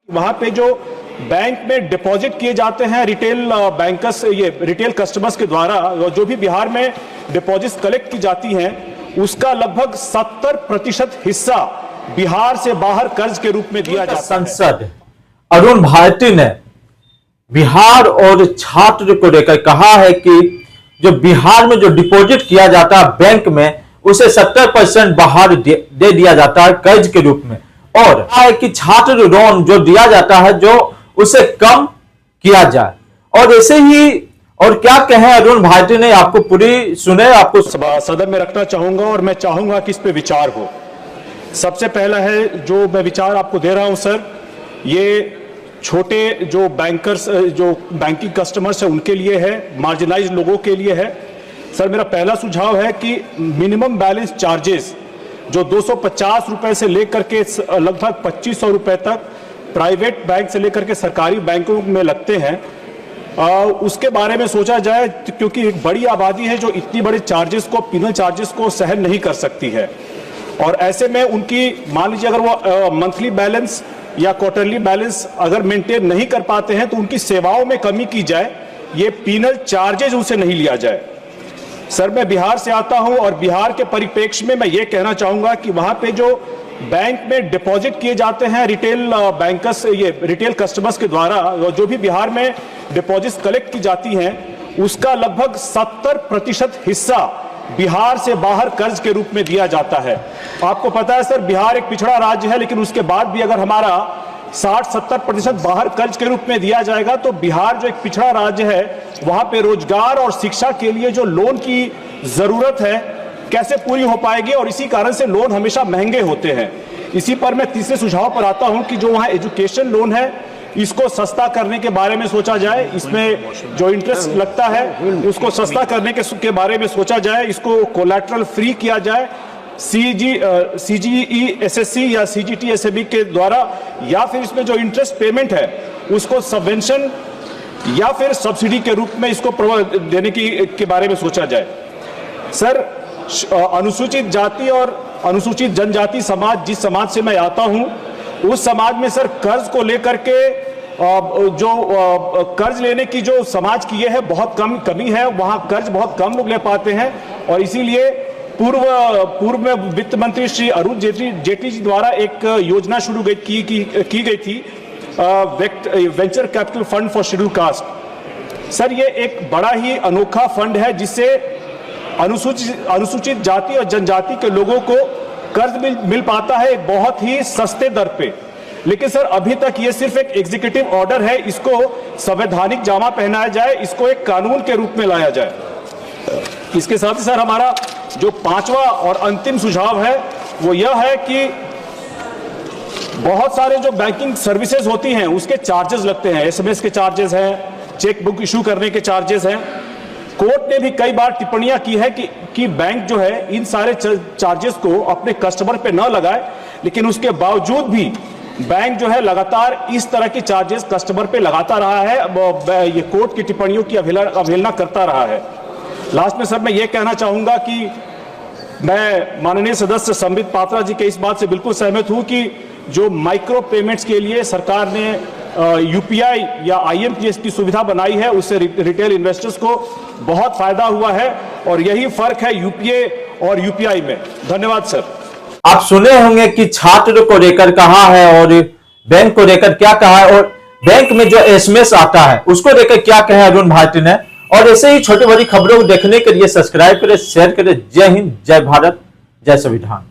वहां पे जो बैंक में डिपॉजिट किए जाते हैं रिटेल बैंकर्स, ये रिटेल कस्टमर्स के द्वारा जो भी बिहार में डिपॉजिट्स कलेक्ट की जाती हैं, उसका लगभग 70% हिस्सा बिहार से बाहर कर्ज के रूप में दिया जाता है। सांसद अरुण भारती ने बिहार और छात्र को लेकर कहा है कि जो बिहार में जो डिपॉजिट किया जाता है बैंक में, उसे 70% बाहर दे दिया जाता है कर्ज के रूप में, और कहा है कि छात्र लोन जो दिया जाता है जो उसे कम किया जाए। और ऐसे ही और क्या कहें अरुण भारती ने, आपको पूरी सुने, आपको सदन में रखना चाहूंगा और मैं चाहूंगा कि इस पे विचार हो। सबसे पहला है जो मैं विचार आपको दे रहा हूं सर, ये छोटे जो बैंकर्स, जो बैंकिंग कस्टमर्स है उनके लिए है, मार्जिनाइज्ड लोगों के लिए है। सर मेरा पहला सुझाव है कि मिनिमम बैलेंस चार्जेस जो 250 रुपए से लेकर के लगभग 2500 रुपए तक प्राइवेट बैंक से लेकर के सरकारी बैंकों में लगते हैं, उसके बारे में सोचा जाए, क्योंकि एक बड़ी आबादी है जो इतनी बड़े चार्जेस को, पिनल चार्जेस को सहन नहीं कर सकती है। और ऐसे में उनकी, मान लीजिए अगर वो मंथली बैलेंस या क्वार्टरली बैलेंस अगर मेंटेन नहीं कर पाते हैं तो उनकी सेवाओं में कमी की जाए, ये पिनल चार्जेस उनसे नहीं लिया जाए। सर मैं बिहार से आता हूं और बिहार के परिप्रेक्ष्य में मैं ये कहना चाहूंगा कि वहां पे जो बैंक में डिपॉजिट किए जाते हैं रिटेल बैंकर्स, ये रिटेल कस्टमर्स के द्वारा जो भी बिहार में डिपॉजिट्स कलेक्ट की जाती हैं, उसका लगभग 70% हिस्सा बिहार से बाहर कर्ज के रूप में दिया जाता है। आपको पता है सर, बिहार एक पिछड़ा राज्य है, लेकिन उसके बाद भी अगर हमारा 60-70% बाहर कर्ज के रूप में दिया जाएगा तो बिहार जो एक पिछड़ा राज्य है, वहां पे रोजगार और शिक्षा के लिए जो लोन की जरूरत है कैसे पूरी हो पाएगी, और इसी कारण से लोन हमेशा महंगे होते हैं। इसी पर मैं तीसरे सुझाव पर आता हूं कि जो वहां एजुकेशन लोन है इसको सस्ता करने के बारे में सोचा जाए, इसमें जो इंटरेस्ट लगता है उसको सस्ता करने के बारे में सोचा जाए, इसको कोलैटरल फ्री किया जाए CGE SSC या CGT SAB के द्वारा, या फिर इसमें जो इंटरेस्ट पेमेंट है उसको सबवेंशन या फिर सब्सिडी के रूप में इसको देने के बारे में सोचा जाए। सर अनुसूचित जाति और अनुसूचित जनजाति समाज, जिस समाज से मैं आता हूं, उस समाज में सर कर्ज को लेकर के जो कर्ज लेने की जो समाज की ये है बहुत कमी है, वहां कर्ज बहुत कम लोग ले पाते हैं, और इसीलिए पूर्व में वित्त मंत्री श्री अरुण जेटली जी द्वारा एक योजना शुरू की गई थी, venture capital fund for schedule caste. Sir ये एक बड़ा ही अनोखा फंड है जिससे अनुसूचित जाति और जनजाति के लोगों को कर्ज मिल पाता है एक बहुत ही सस्ते दर पे। लेकिन सर अभी तक ये सिर्फ एक एग्जीक्यूटिव ऑर्डर है, इसको संवैधानिक जामा पहनाया जाए, इसको एक कानून के रूप में लाया जाए। इसके साथ ही सर हमारा जो पांचवा और अंतिम सुझाव है वो यह है कि बहुत सारे जो बैंकिंग सर्विसेज होती हैं उसके चार्जेस लगते हैं, SMS के चार्जेस हैं, चेक बुक इशू करने के चार्जेस हैं। कोर्ट ने भी कई बार टिप्पणियां की है कि बैंक जो है इन सारे चार्जेस को अपने कस्टमर पे न लगाए, लेकिन उसके बावजूद भी बैंक जो है लगातार इस तरह की चार्जेस कस्टमर पे लगाता रहा है, ये कोर्ट की टिप्पणियों की अवहेलना करता रहा है। लास्ट में सर मैं ये कहना चाहूंगा कि मैं माननीय सदस्य संबित पात्रा जी के इस बात से बिल्कुल सहमत हूं कि जो माइक्रो पेमेंट्स के लिए सरकार ने UPI या IMPS की सुविधा बनाई है, उससे रिटेल इन्वेस्टर्स को बहुत फायदा हुआ है, और यही फर्क है UPA और UPI में। धन्यवाद सर। आप सुने होंगे कि छात्र को लेकर कहा है और बैंक को लेकर क्या कहा है, और बैंक में जो SMS आता है उसको लेकर क्या कहा अरुण भारती ने। और ऐसे ही छोटी बड़ी खबरों को देखने के लिए सब्सक्राइब करें, शेयर करें। जय हिंद, जय भारत, जय संविधान।